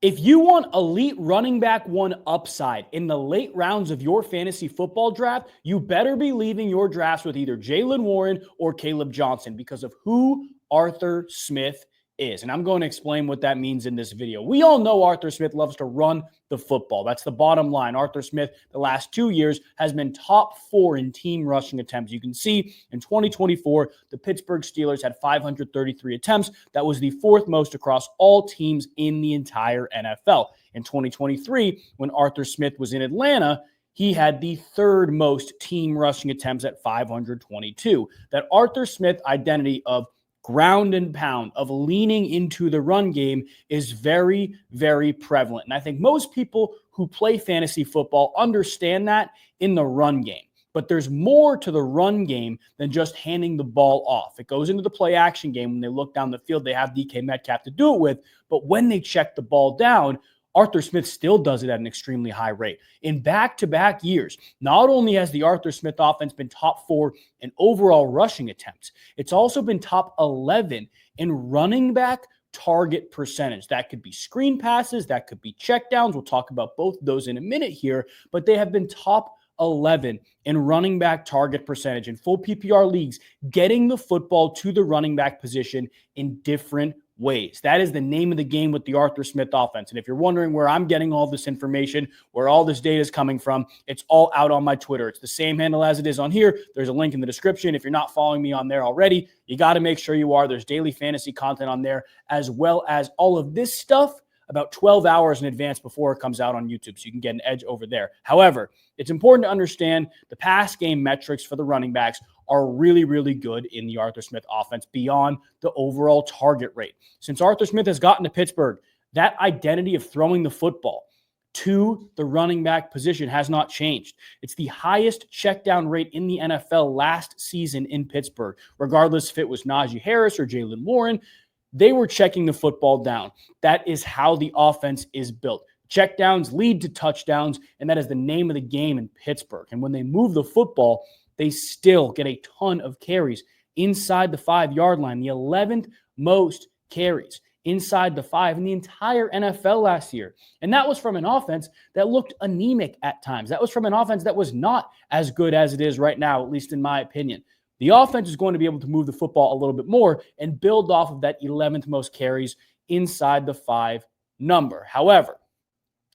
If you want elite running back one upside in the late rounds of your fantasy football draft, you better be leaving your drafts with either Jaylen Warren or Kaleb Johnson because of who Arthur Smith is. And I'm going to explain what that means in this video. We all know Arthur Smith loves to run the football. That's the bottom line. Arthur Smith, the last 2 years, has been top 4 in team rushing attempts. You can see in 2024, the Pittsburgh Steelers had 533 attempts. That was the 4th most across all teams in the entire NFL. In 2023, when Arthur Smith was in Atlanta, he had the 3rd most team rushing attempts at 522. That Arthur Smith identity of ground and pound, of leaning into the run game is very, very prevalent. And I think most people who play fantasy football understand that in the run game. But there's more to the run game than just handing the ball off. It goes into the play action game. When they look down the field, they have DK Metcalf to do it with. But when they check the ball down, Arthur Smith still does it at an extremely high rate. In back-to-back years, not only has the Arthur Smith offense been top 4 in overall rushing attempts, it's also been top 11 in running back target percentage. That could be screen passes, that could be checkdowns. We'll talk about both of those in a minute here, but they have been top 11 in running back target percentage in full PPR leagues, getting the football to the running back position in different ways. That is the name of the game with the Arthur Smith offense. And if you're wondering where I'm getting all this information, where all this data is coming from, it's all out on my Twitter. It's the same handle as it is on here. There's a link in the description. If you're not following me on there already, you got to make sure you are. There's daily fantasy content on there, as well as all of this stuff about 12 hours in advance before it comes out on YouTube, so you can get an edge over there. However, it's important to understand the pass game metrics for the running backs are really, really good in the Arthur Smith offense beyond the overall target rate. Since Arthur Smith has gotten to Pittsburgh, that identity of throwing the football to the running back position has not changed. It's the highest check down rate in the NFL last season in Pittsburgh, regardless if it was Najee Harris or Jaylen Warren. They were checking the football down. That is how the offense is built. Checkdowns lead to touchdowns, and that is the name of the game in Pittsburgh. And when they move the football, they still get a ton of carries inside the 5-yard line, the 11th most carries inside the 5 in the entire NFL last year. And that was from an offense that looked anemic at times. That was from an offense that was not as good as it is right now, at least in my opinion. The offense is going to be able to move the football a little bit more and build off of that 11th most carries inside the 5 number. However,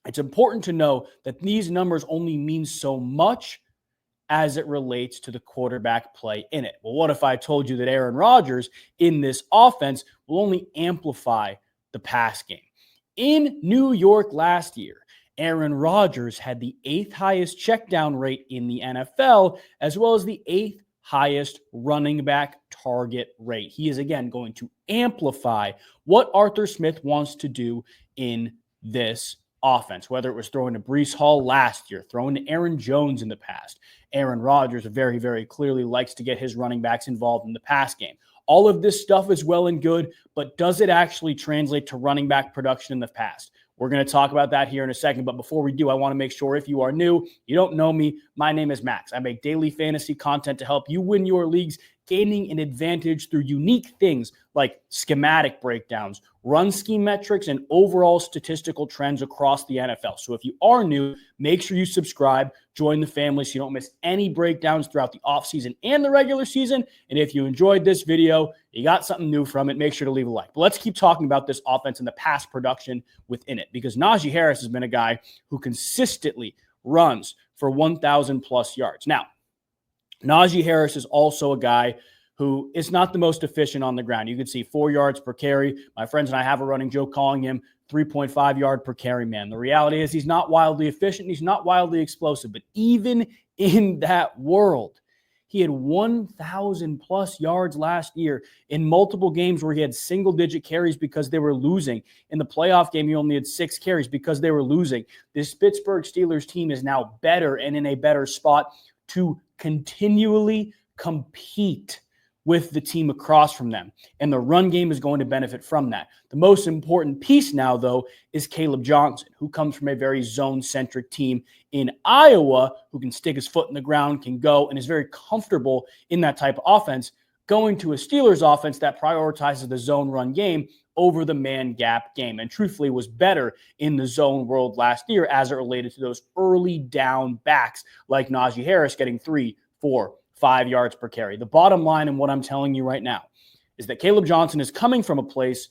it's important to know that these numbers only mean so much as it relates to the quarterback play in it. Well, what if I told you that Aaron Rodgers in this offense will only amplify the pass game? In New York last year, Aaron Rodgers had the 8th highest checkdown rate in the NFL, as well as the 8th highest running back target rate. He is, again, going to amplify what Arthur Smith wants to do in this offense, whether it was throwing to Breece Hall last year, throwing to Aaron Jones in the past. Aaron Rodgers very, very clearly likes to get his running backs involved in the pass game. All of this stuff is well and good, but does it actually translate to running back production in the past? We're going to talk about that here in a second, but before we do, I want to make sure if you are new, you don't know me, my name is Max. I make daily fantasy content to help you win your leagues, gaining an advantage through unique things like schematic breakdowns, run scheme metrics, and overall statistical trends across the NFL. So if you are new, make sure you subscribe, join the family so you don't miss any breakdowns throughout the offseason and the regular season. And if you enjoyed this video, you got something new from it, make sure to leave a like. But let's keep talking about this offense and the pass production within it, because Najee Harris has been a guy who consistently runs for 1,000 plus yards. Now, Najee Harris is also a guy who is not the most efficient on the ground. You can see 4 yards per carry. My friends and I have a running joke calling him 3.5 yard per carry man. The reality is he's not wildly efficient. He's not wildly explosive. But even in that world, he had 1,000 plus yards last year in multiple games where he had single-digit carries because they were losing. In the playoff game, he only had 6 carries because they were losing. This Pittsburgh Steelers team is now better and in a better spot to continually compete with the team across from them. And the run game is going to benefit from that. The most important piece now, though, is Kaleb Johnson, who comes from a very zone-centric team in Iowa, who can stick his foot in the ground, can go, and is very comfortable in that type of offense. Going to a Steelers offense that prioritizes the zone run game over the man gap game, and truthfully was better in the zone world last year as it related to those early down backs like Najee Harris getting 3, 4, 5 yards per carry. The bottom line and what I'm telling you right now is that Kaleb Johnson is coming from a place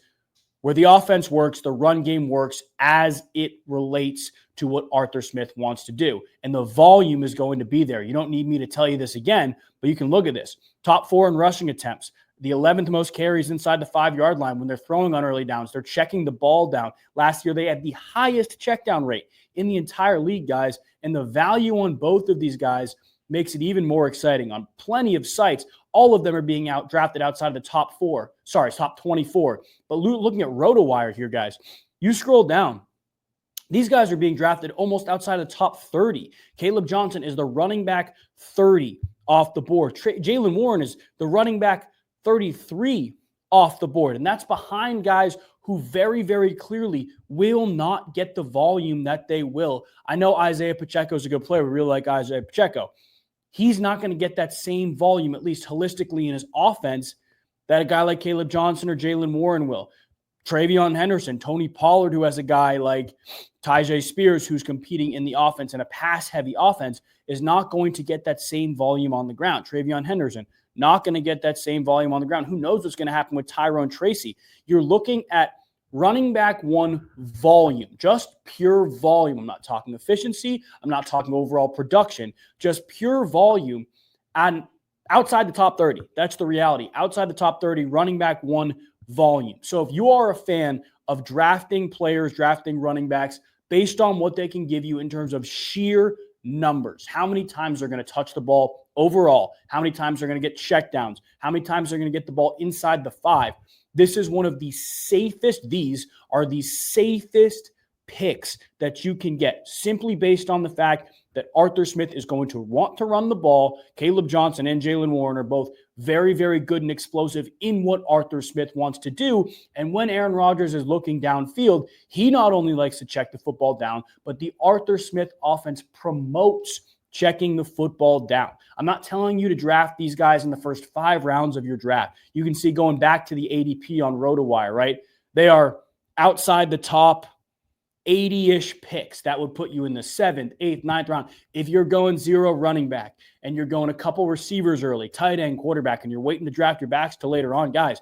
where the offense works, the run game works as it relates to what Arthur Smith wants to do. And the volume is going to be there. You don't need me to tell you this again, but you can look at this. Top 4 in rushing attempts, the 11th most carries inside the 5-yard line when they're throwing on early downs. They're checking the ball down. Last year, they had the highest check down rate in the entire league, guys. And the value on both of these guys makes it even more exciting. On plenty of sites, all of them are being drafted outside of the top 24. But looking at RotoWire here, guys, you scroll down. These guys are being drafted almost outside of the top 30. Kaleb Johnson is the running back 30 off the board. Jaylen Warren is the running back 33 off the board. And that's behind guys who very, very clearly will not get the volume that they will. I know Isaiah Pacheco is a good player. We really like Isaiah Pacheco. He's not going to get that same volume, at least holistically in his offense, that a guy like Kaleb Johnson or Jaylen Warren will. Travion Henderson, Tony Pollard, who has a guy like Tyjae Spears, who's competing in the offense in a pass-heavy offense, is not going to get that same volume on the ground. Travion Henderson, not going to get that same volume on the ground. Who knows what's going to happen with Tyrone Tracy? You're looking at running back 1 volume, just pure volume. I'm not talking efficiency. I'm not talking overall production, just pure volume. And outside the top 30, that's the reality. Outside the top 30, running back 1 volume. So if you are a fan of drafting players, drafting running backs based on what they can give you in terms of sheer numbers, how many times they're going to touch the ball overall, how many times they're going to get checkdowns, how many times they're going to get the ball inside the 5, this is one of the safest. These are the safest picks that you can get simply based on the fact that Arthur Smith is going to want to run the ball. Kaleb Johnson and Jaylen Warren are both very, very good and explosive in what Arthur Smith wants to do. And when Aaron Rodgers is looking downfield, he not only likes to check the football down, but the Arthur Smith offense promotes checking the football down. I'm not telling you to draft these guys in the first 5 rounds of your draft. You can see going back to the ADP on RotoWire, right? They are outside the top 80-ish picks. That would put you in the 7th, 8th, 9th round. If you're going 0 running back and you're going a couple receivers early, tight end, quarterback, and you're waiting to draft your backs till later on, guys,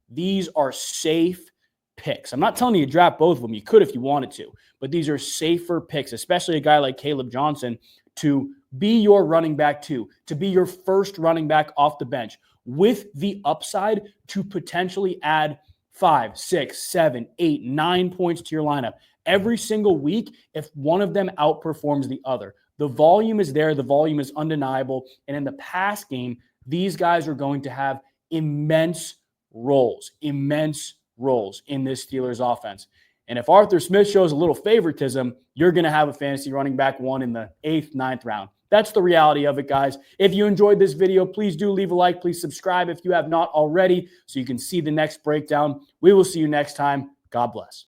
these are safe picks. I'm not telling you to draft both of them. You could if you wanted to, but these are safer picks, especially a guy like Kaleb Johnson to be your running back 2, to be your first running back off the bench with the upside to potentially add 5, 6, 7, 8, 9 points to your lineup every single week if one of them outperforms the other. The volume is there. The volume is undeniable. And in the pass game, these guys are going to have immense roles in this Steelers offense. And if Arthur Smith shows a little favoritism, you're going to have a fantasy running back 1 in the 8th, 9th round. That's the reality of it, guys. If you enjoyed this video, please do leave a like. Please subscribe if you have not already so you can see the next breakdown. We will see you next time. God bless.